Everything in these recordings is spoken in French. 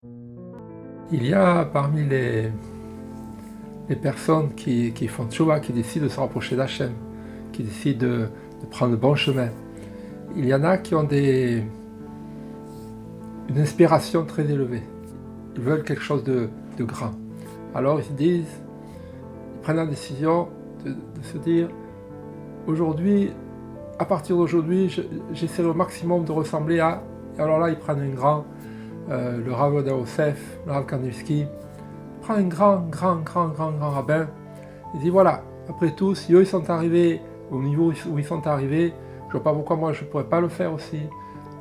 Il y a parmi les personnes qui font tchouva, qui décident de se rapprocher d'Hachem, qui décident de prendre le bon chemin. Il y en a qui ont une inspiration très élevée. Ils veulent quelque chose de grand. Alors ils se disent, ils prennent la décision de se dire, aujourd'hui, à partir d'aujourd'hui, j'essaierai au maximum de ressembler à... Et alors là, ils prennent un grand, le Rav Oda Yosef, le Rav Kanievski, prend un grand rabbin. Il dit voilà, après tout, si eux ils sont arrivés au niveau où ils sont arrivés, je vois pas pourquoi moi je pourrais pas le faire aussi.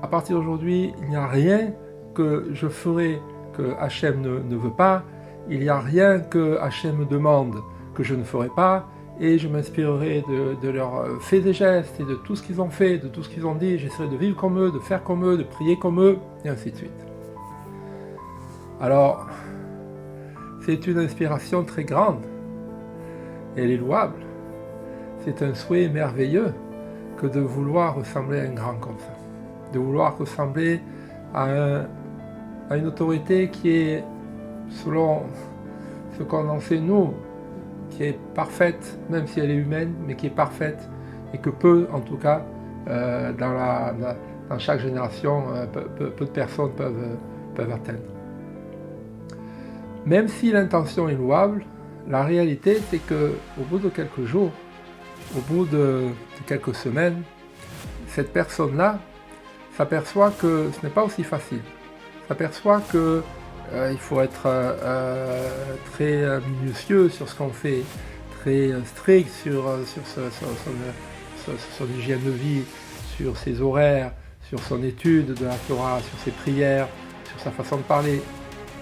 À partir d'aujourd'hui, il n'y a rien que je ferai que Hachem ne veut pas, il n'y a rien que Hachem me demande que je ne ferai pas, et je m'inspirerai de leurs faits et gestes, et de tout ce qu'ils ont fait, de tout ce qu'ils ont dit, j'essaierai de vivre comme eux, de faire comme eux, de prier comme eux, et ainsi de suite. Alors, c'est une inspiration très grande, elle est louable. C'est un souhait merveilleux que de vouloir ressembler à un grand comme ça, de vouloir ressembler à une autorité qui est, selon ce qu'on en sait nous, qui est parfaite, même si elle est humaine, mais qui est parfaite, et que peu, en tout cas, dans chaque génération, peu de personnes peuvent atteindre. Même si l'intention est louable, la réalité c'est qu'au bout de quelques jours, au bout de quelques semaines, cette personne-là s'aperçoit que ce n'est pas aussi facile. S'aperçoit que il faut être très minutieux sur ce qu'on fait, très strict sur son hygiène de vie, sur ses horaires, sur son étude de la Torah, sur ses prières, sur sa façon de parler.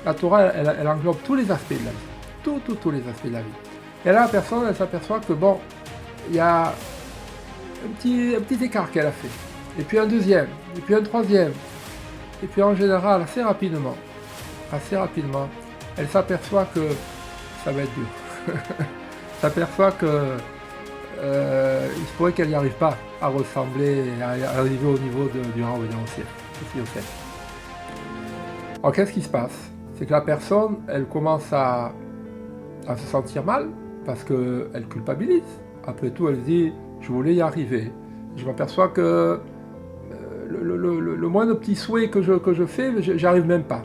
La Torah, elle englobe tous les aspects de la vie, tous les aspects de la vie. Et là, la personne, elle s'aperçoit que bon, il y a un petit écart qu'elle a fait, et puis un deuxième, et puis un troisième, et puis en général, assez rapidement, elle s'aperçoit que ça va être dur. S'aperçoit que il se pourrait qu'elle n'y arrive pas à ressembler, à arriver au niveau du Rav Oda Yosef. Alors qu'est-ce qui se passe? C'est que la personne, elle commence à se sentir mal, parce qu'elle culpabilise. Après tout, elle dit, je voulais y arriver. Je m'aperçois que le moindre petit souhait que je fais, j'arrive même pas.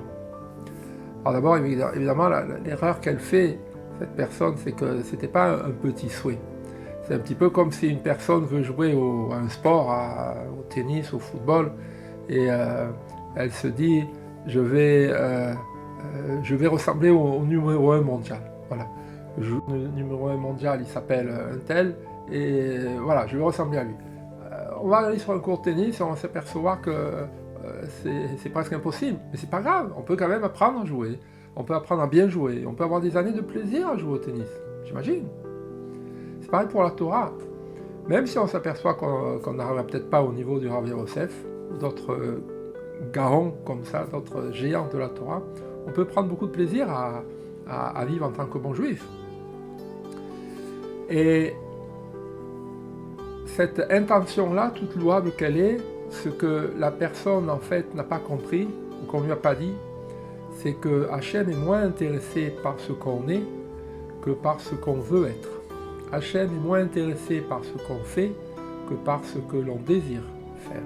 Alors d'abord, évidemment, l'erreur qu'elle fait, cette personne, c'est que c'était pas un petit souhait. C'est un petit peu comme si une personne veut jouer à un sport, au tennis, au football, et elle se dit, je vais ressembler au numéro 1 mondial. Voilà. Le numéro 1 mondial, il s'appelle un tel, et voilà, je vais ressembler à lui. On va aller sur un court de tennis et on va s'apercevoir que c'est presque impossible. Mais c'est pas grave, on peut quand même apprendre à jouer. On peut apprendre à bien jouer. On peut avoir des années de plaisir à jouer au tennis. J'imagine. C'est pareil pour la Torah. Même si on s'aperçoit qu'on n'arrivera peut-être pas au niveau du Rav Yosef, ou d'autres gaons comme ça, d'autres géants de la Torah, on peut prendre beaucoup de plaisir à vivre en tant que bon juif. Et cette intention-là, toute louable qu'elle est, ce que la personne en fait n'a pas compris, ou qu'on ne lui a pas dit, c'est que Hachem est moins intéressé par ce qu'on est que par ce qu'on veut être. Hachem est moins intéressé par ce qu'on fait que par ce que l'on désire faire.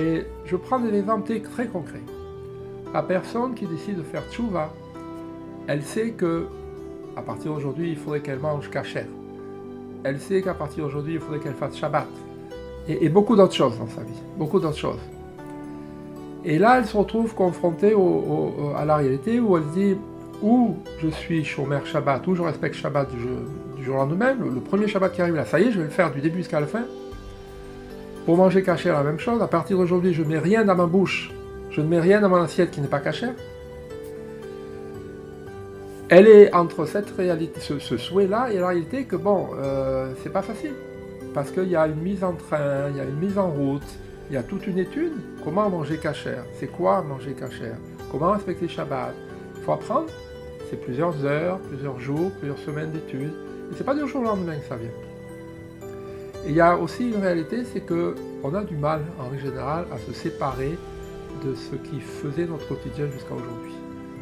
Et je prends des exemples très concrets. La personne qui décide de faire tchouva, elle sait que à partir d'aujourd'hui, il faudrait qu'elle mange kasher. Elle sait qu'à partir d'aujourd'hui, il faudrait qu'elle fasse Shabbat. Et beaucoup d'autres choses dans sa vie. Beaucoup d'autres choses. Et là, elle se retrouve confrontée à la réalité où elle se dit, ou je suis Shomer Shabbat, ou je respecte Shabbat du jour au lendemain, le premier Shabbat qui arrive là, ça y est, je vais le faire du début jusqu'à la fin. Pour manger kasher, la même chose. À partir d'aujourd'hui, je ne mets rien dans ma bouche, je ne mets rien dans mon assiette qui n'est pas kasher. Elle est entre cette réalité, ce souhait-là, et la réalité que bon, c'est pas facile. Parce qu'il y a une mise en train, il y a une mise en route, il y a toute une étude. Comment manger kasher? C'est quoi manger kasher? Comment respecter Shabbat? Il faut apprendre. C'est plusieurs heures, plusieurs jours, plusieurs semaines d'études. Et c'est pas du jour au lendemain que ça vient. Et il y a aussi une réalité, c'est qu'on a du mal, en règle générale, à se séparer de ce qui faisait notre quotidien jusqu'à aujourd'hui.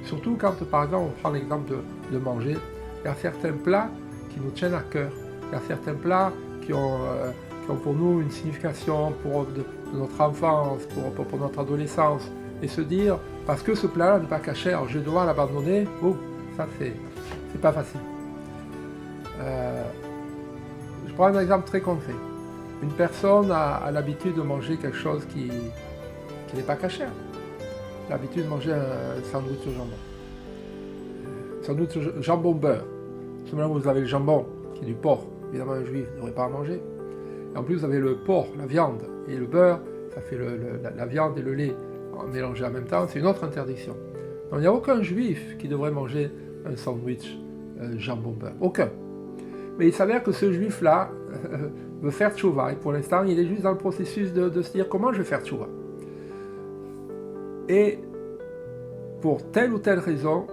Surtout quand, par exemple, on prend l'exemple de manger, il y a certains plats qui nous tiennent à cœur, il y a certains plats qui ont pour nous une signification de notre enfance, pour notre adolescence, et se dire, parce que ce plat-là n'est pas caché, alors je vais devoir l'abandonner, ça c'est pas facile. Je prends un exemple très concret. Une personne a l'habitude de manger quelque chose qui n'est pas caché. L'habitude de manger un sandwich au jambon. Sandwich jambon beurre. Seulement vous avez le jambon, qui est du porc. Évidemment, un juif ne devrait pas en manger. Et en plus, vous avez le porc, la viande, et le beurre, ça fait la viande et le lait mélangés en même temps. C'est une autre interdiction. Donc, il n'y a aucun juif qui devrait manger un sandwich jambon beurre. Aucun. Mais il s'avère que ce juif-là veut faire tchouva. Et pour l'instant, il est juste dans le processus de se dire comment je vais faire tchouva. Et pour telle ou telle raison,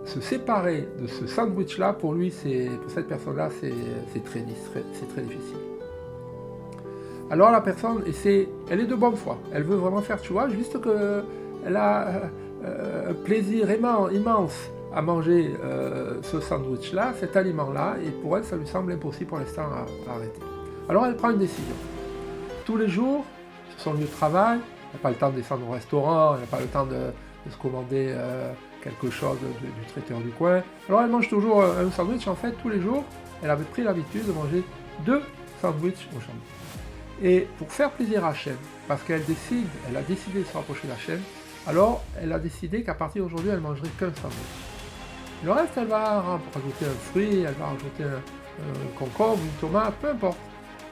se séparer de ce sandwich-là, pour lui, pour cette personne-là, c'est très difficile. Alors la personne, elle est de bonne foi, elle veut vraiment faire tchouva, juste qu'elle a un plaisir immense à manger ce sandwich-là, cet aliment-là, et pour elle, ça lui semble impossible pour l'instant à arrêter. Alors elle prend une décision. Tous les jours, sur son lieu de travail, elle n'a pas le temps de descendre au restaurant, elle n'a pas le temps de se commander quelque chose du traiteur du coin. Alors elle mange toujours un sandwich. En fait, tous les jours, elle avait pris l'habitude de manger 2 sandwichs au jambon. Et pour faire plaisir à Hachem, parce qu'elle a décidé de se rapprocher d'Hachem, alors elle a décidé qu'à partir d'aujourd'hui, elle mangerait qu'un sandwich. Le reste, elle va rajouter un fruit, elle va rajouter un concombre, une tomate, peu importe.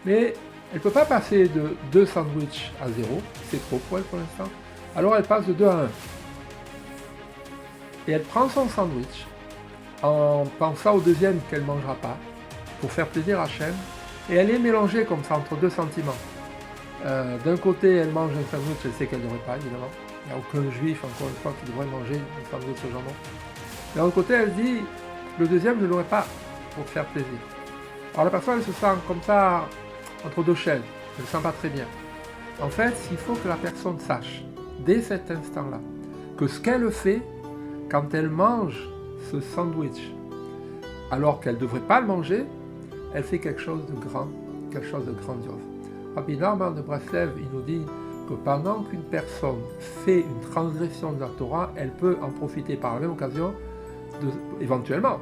Mais elle ne peut pas passer de 2 sandwichs à 0, c'est trop pour elle pour l'instant. Alors elle passe de 2 à 1. Et elle prend son sandwich en pensant au deuxième qu'elle ne mangera pas, pour faire plaisir à Hachem, et elle est mélangée comme ça entre 2 sentiments. D'un côté, elle mange un sandwich, elle sait qu'elle ne devrait pas, évidemment. Il n'y a aucun juif, encore une fois, qui devrait manger un sandwich au jambon. De l'autre côté, elle dit, le deuxième, je ne l'aurai pas, pour faire plaisir. Alors la personne, elle se sent comme ça, entre 2 chaînes, elle ne se sent pas très bien. En fait, il faut que la personne sache, dès cet instant-là, que ce qu'elle fait, quand elle mange ce sandwich, alors qu'elle ne devrait pas le manger, elle fait quelque chose de grand, quelque chose de grandiose. Rabbi Nachman de Breslev, il nous dit que pendant qu'une personne fait une transgression de la Torah, elle peut en profiter par la même occasion, éventuellement,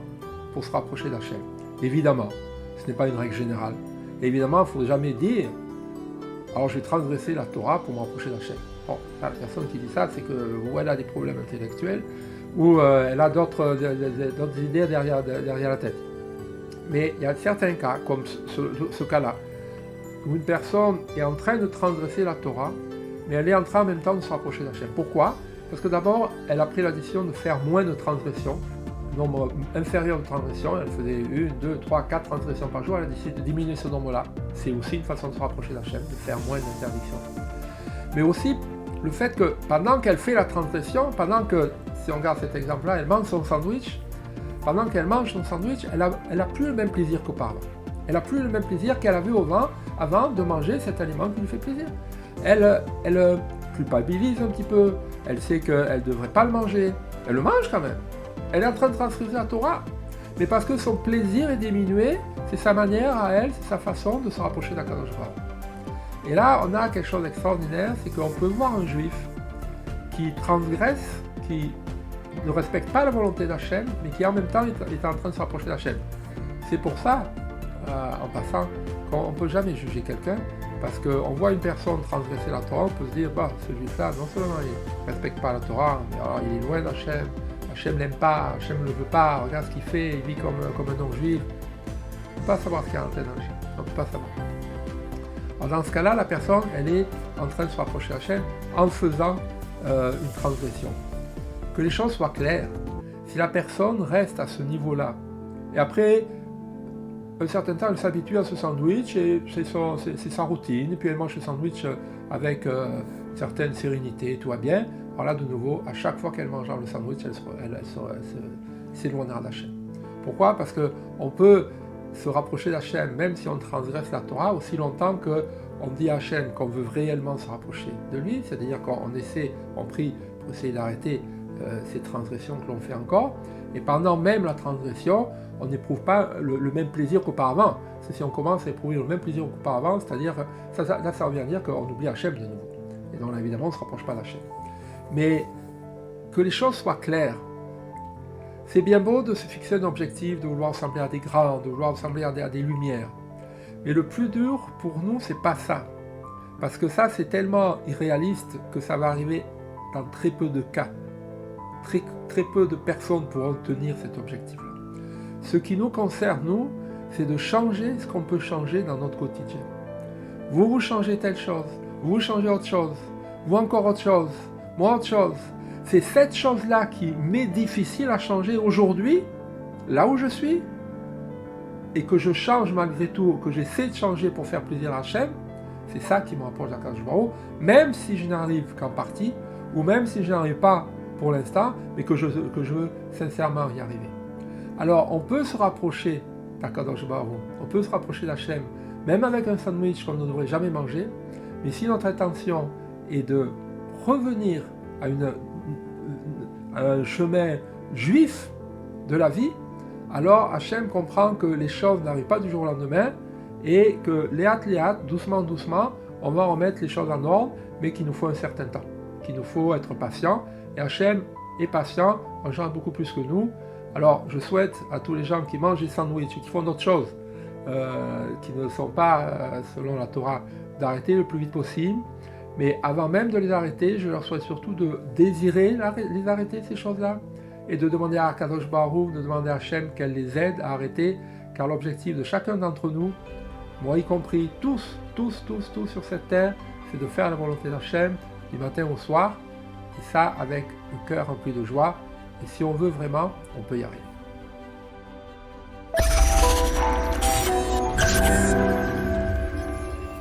pour se rapprocher d'Hachem. Évidemment, ce n'est pas une règle générale. Et évidemment, il ne faut jamais dire « alors je vais transgresser la Torah pour me rapprocher d'Hachem ». Bon, la personne qui dit ça, c'est que ou elle a des problèmes intellectuels, ou elle a d'autres idées derrière la tête. Mais il y a certains cas, comme ce cas-là, où une personne est en train de transgresser la Torah, mais elle est en train en même temps de se rapprocher d'Hachem. Pourquoi ? Parce que d'abord, elle a pris la décision de faire moins de transgressions, nombre inférieur de transgressions, elle faisait 1, 2, 3, 4 transgressions par jour, elle a décidé de diminuer ce nombre-là. C'est aussi une façon de se rapprocher d'Hachem, de faire moins d'interdictions. Mais aussi, le fait que pendant qu'elle fait la transgression, pendant que, si on regarde cet exemple-là, elle mange son sandwich, pendant qu'elle mange son sandwich, elle a plus le même plaisir qu'auparavant. Elle n'a plus le même plaisir qu'elle avait avant de manger cet aliment qui lui fait plaisir. Elle culpabilise un petit peu, elle sait qu'elle ne devrait pas le manger, elle le mange quand même. Elle est en train de transgresser la Torah, mais parce que son plaisir est diminué, c'est sa manière à elle, c'est sa façon de se rapprocher d'Akadosh Baruch Hu. Et là, on a quelque chose d'extraordinaire, c'est qu'on peut voir un juif qui transgresse, qui ne respecte pas la volonté d'Hachem, mais qui en même temps est en train de se rapprocher d'Hachem. C'est pour ça, en passant, qu'on ne peut jamais juger quelqu'un, parce qu'on voit une personne transgresser la Torah, on peut se dire, bah, ce juif-là, non seulement il ne respecte pas la Torah, mais alors il est loin d'Hachem, Hachem ne l'aime pas, Hachem ne le veut pas, regarde ce qu'il fait, il vit comme un non-juif. On ne peut pas savoir ce qu'il y a en tête d'Hachem, on ne peut pas savoir. Alors dans ce cas-là, la personne, elle est en train de se rapprocher d'Hachem en faisant une transgression. Que les choses soient claires. Si la personne reste à ce niveau-là, et après un certain temps, elle s'habitue à ce sandwich, et c'est sa routine, et puis elle mange ce sandwich avec une certaine sérénité, tout va bien. Alors là, de nouveau, à chaque fois qu'elle mangera le sandwich, elle s'éloignera d'Hachem. Pourquoi ? Parce qu'on peut se rapprocher d'Hachem, même si on transgresse la Torah, aussi longtemps on dit à Hachem qu'on veut réellement se rapprocher de lui, c'est-à-dire qu'on essaie, on prie pour essayer d'arrêter ces transgressions que l'on fait encore, et pendant même la transgression, on n'éprouve pas le même plaisir qu'auparavant. Si on commence à éprouver le même plaisir qu'auparavant, c'est-à-dire, là ça revient à dire qu'on oublie Hachem de nouveau. Et donc là, évidemment, on ne se rapproche pas d'Hachem. Mais que les choses soient claires. C'est bien beau de se fixer un objectif, de vouloir ressembler à des grands, de vouloir ressembler à des lumières. Mais le plus dur pour nous, c'est pas ça. Parce que ça, c'est tellement irréaliste que ça va arriver dans très peu de cas. Très peu de personnes pourront tenir cet objectif-là. Ce qui nous concerne, nous, c'est de changer ce qu'on peut changer dans notre quotidien. Vous changez telle chose, vous changez autre chose, vous encore autre chose, moi autre chose. C'est cette chose-là qui m'est difficile à changer aujourd'hui, là où je suis, et que je change malgré tout, que j'essaie de changer pour faire plaisir à Hachem, c'est ça qui me rapproche d'Akadosh Baruch Hu, même si je n'arrive qu'en partie, ou même si je n'arrive pas pour l'instant, mais que je veux sincèrement y arriver. Alors, on peut se rapprocher d'Akadosh Baruch Hu, on peut se rapprocher d'Hachem, même avec un sandwich qu'on ne devrait jamais manger, mais si notre intention est de revenir à un chemin juif de la vie, alors Hachem comprend que les choses n'arrivent pas du jour au lendemain et que léat, doucement, on va remettre les choses en ordre, mais qu'il nous faut un certain temps, qu'il nous faut être patient. Et Hachem est patient, on change beaucoup plus que nous. Alors je souhaite à tous les gens qui mangent des sandwichs, qui font d'autres choses, qui ne sont pas selon la Torah, d'arrêter le plus vite possible. Mais avant même de les arrêter, je leur souhaite surtout de désirer les arrêter, ces choses-là, et de demander à Akadosh Baruch Hu, de demander à Hachem qu'elle les aide à arrêter, car l'objectif de chacun d'entre nous, moi y compris, tous sur cette terre, c'est de faire la volonté d'Hachem du matin au soir, et ça avec le cœur rempli de joie, et si on veut vraiment, on peut y arriver.